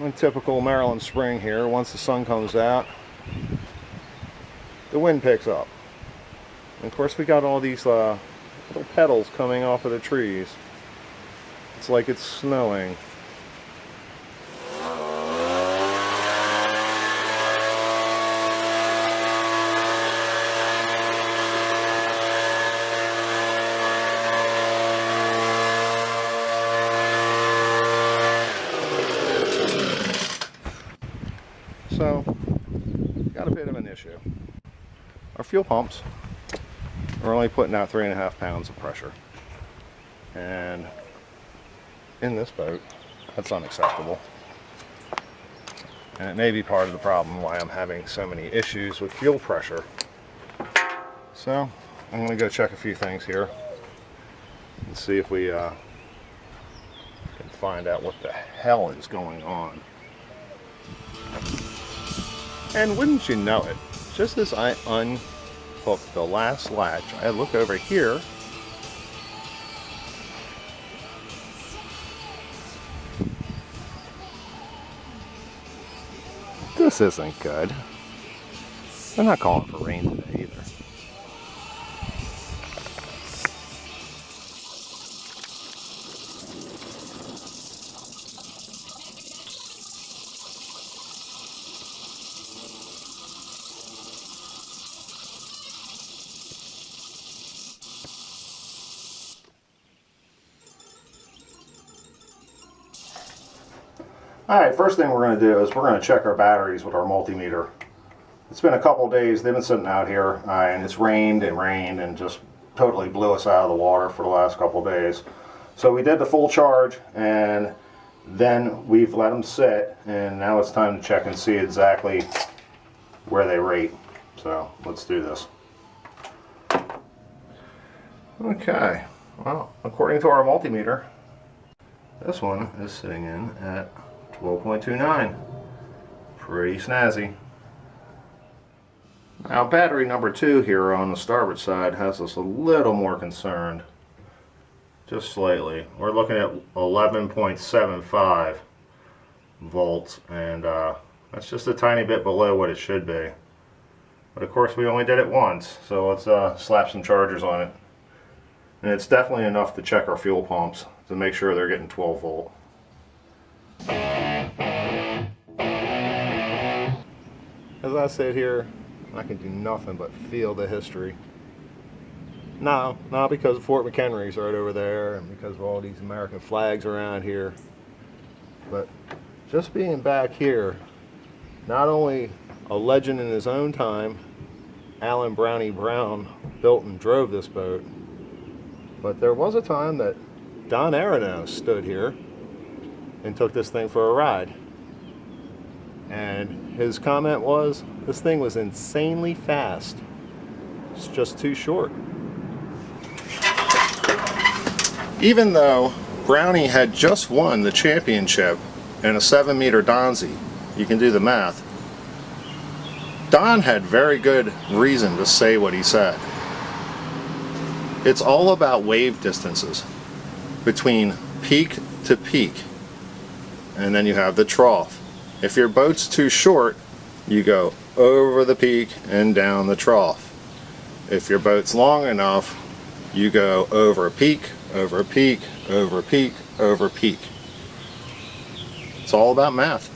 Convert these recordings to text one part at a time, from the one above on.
In typical Maryland spring here, once the sun comes out, the wind picks up. And of course we got all these little petals coming off of the trees. It's like it's snowing. So, got a bit of an issue. Our fuel pumps are only putting out 3.5 pounds of pressure. And in this boat, that's unacceptable. And it may be part of the problem why I'm having so many issues with fuel pressure. So, I'm going to go check a few things here and see if we can find out what the hell is going on. And wouldn't you know it, just as I unhooked the last latch, I look over here, this isn't good. They're not calling for rain today either. Alright, first thing we're going to do is we're going to check our batteries with our multimeter. It's been a couple days, they've been sitting out here, and it's rained and just totally blew us out of the water for the last couple days. So we did the full charge, and then we've let them sit, and now it's time to check and see exactly where they rate. So let's do this. Okay, well, according to our multimeter, this one is sitting in at 12.29. Pretty snazzy. Now battery number 2 here on the starboard side has us a little more concerned. Just slightly. We're looking at 11.75 volts, and that's just a tiny bit below what it should be. But of course we only did it once, so let's slap some chargers on it. And it's definitely enough to check our fuel pumps to make sure they're getting 12 volt. As I sit here, I can do nothing but feel the history. No, not because Fort McHenry's right over there and because of all these American flags around here, but just being back here, not only a legend in his own time, Alan Brownie Brown built and drove this boat, but there was a time that Don Aronow stood here and took this thing for a ride. And his comment was, this thing was insanely fast. It's just too short. Even though Brownie had just won the championship in a 7-meter Donzi, you can do the math, Don had very good reason to say what he said. It's all about wave distances between peak to peak, and then you have the trough. If your boat's too short, you go over the peak and down the trough. If your boat's long enough, you go over a peak, over a peak, over a peak, over a peak. It's all about math.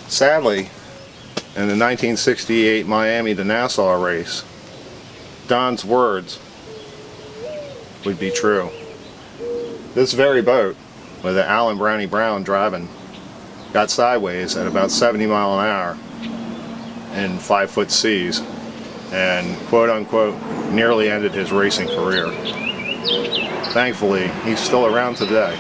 Sadly, in the 1968 Miami to Nassau race, Don's words would be true. This very boat, with the Alan Brownie Brown driving, got sideways at about 70 miles an hour in 5-foot seas and quote unquote nearly ended his racing career. Thankfully, he's still around today.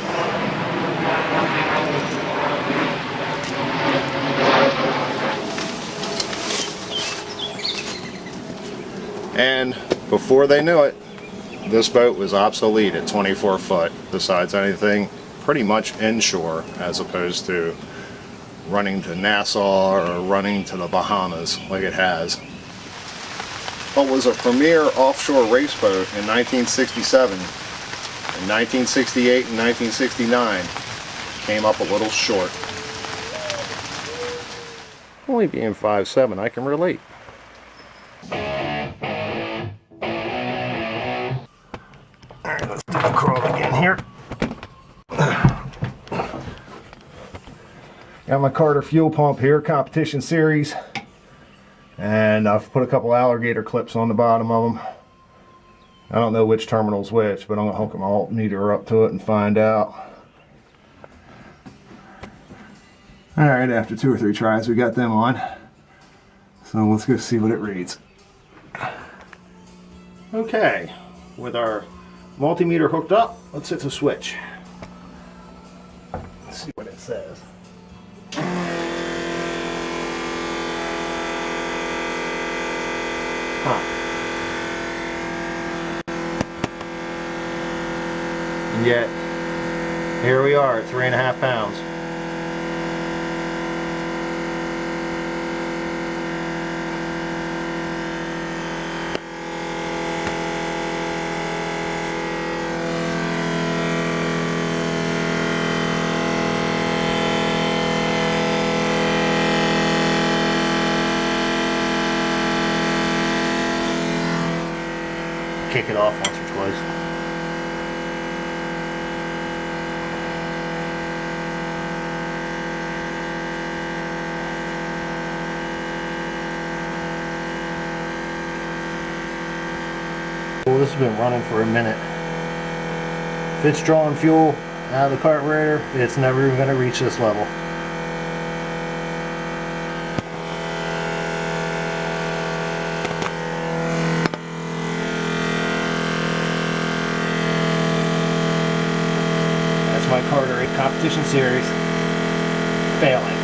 And before they knew it, this boat was obsolete at 24 foot, besides anything pretty much inshore, as opposed to running to Nassau or running to the Bahamas like it has. What was a premier offshore race boat in 1967 In 1968 and 1969, came up a little short. Only being 5'7", I can relate. Alright, let's do the crawl again here. Got my Carter fuel pump here, competition series. And I've put a couple alligator clips on the bottom of them. I don't know which terminal's which, but I'm going to hook my altimeter up to it and find out. Alright, after 2 or 3 tries we got them on. So let's go see what it reads. Okay, with our multimeter hooked up, let's hit the switch. Let's see what it says. And yet, here we are at 3.5 pounds. Kick it off once or twice. Well, this has been running for a minute. If it's drawing fuel out of the carburetor, it's never even going to reach this level. That's my Carter 8 competition series failing.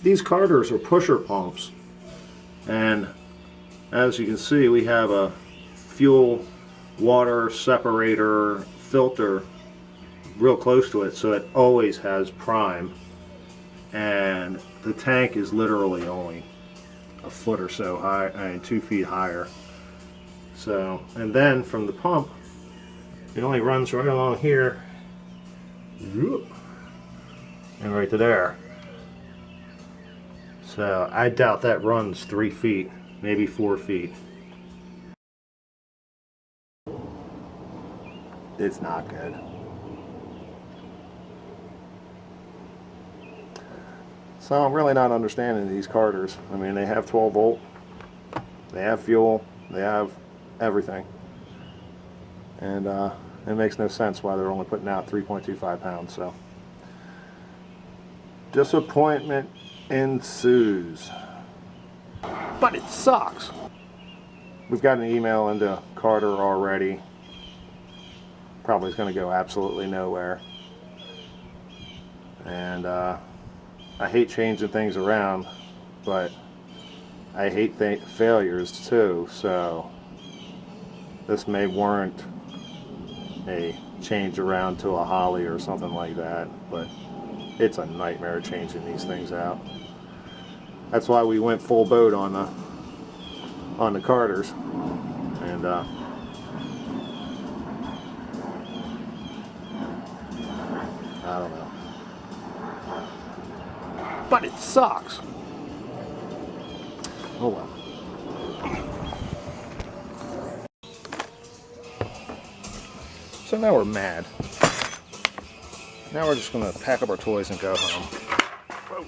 These Carters are pusher pumps, and as you can see, we have a fuel water separator filter real close to it, so it always has prime, and the tank is literally only a foot or so high, and 2 feet higher. So, and then from the pump, it only runs right along here and right to there. So I doubt that runs 3 feet. Maybe 4 feet. It's not good. So I'm really not understanding these Carters. I mean, they have 12 volt, they have fuel, they have everything. And it makes no sense why they're only putting out 3.25 pounds. So disappointment ensues. But it sucks. We've got an email into Carter already. Probably is going to go absolutely nowhere. And I hate changing things around, but I hate failures too. So this may warrant a change around to a Holly or something like that. But it's a nightmare changing these things out. That's why we went full boat on the Carters, and I don't know, but it sucks. Oh well. So now we're mad. Now we're just gonna pack up our toys and go home. Whoa.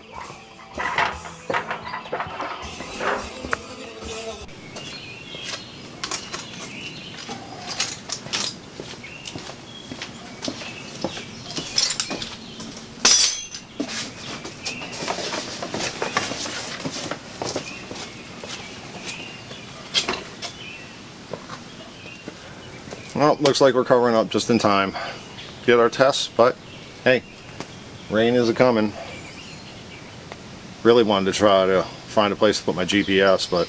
Well, looks like we're covering up just in time. Get our tests, but hey, rain is a-coming. Really wanted to try to find a place to put my GPS, but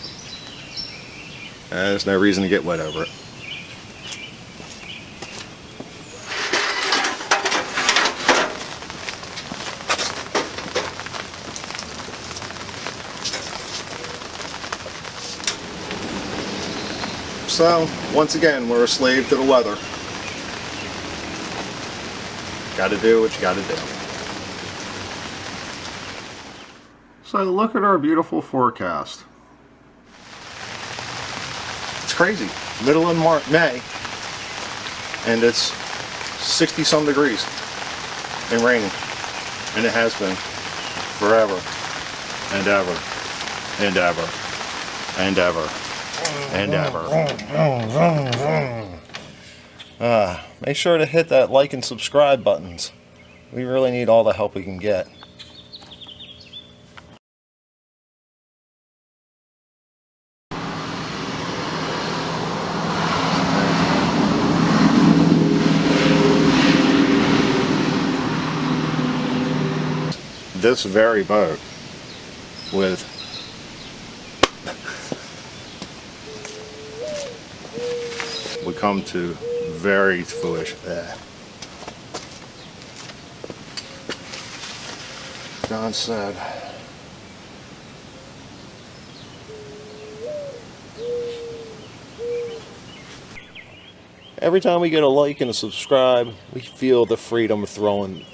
there's no reason to get wet over it. So, once again, we're a slave to the weather. Gotta do what you gotta do. So look at our beautiful forecast. It's crazy. Middle of May, and it's 60-some degrees and raining. And it has been forever and ever and ever and ever and ever. Make sure to hit that like and subscribe buttons. We really need all the help we can get. This very boat with would come to very foolish. John said, every time we get a like and a subscribe, we feel the freedom of throwing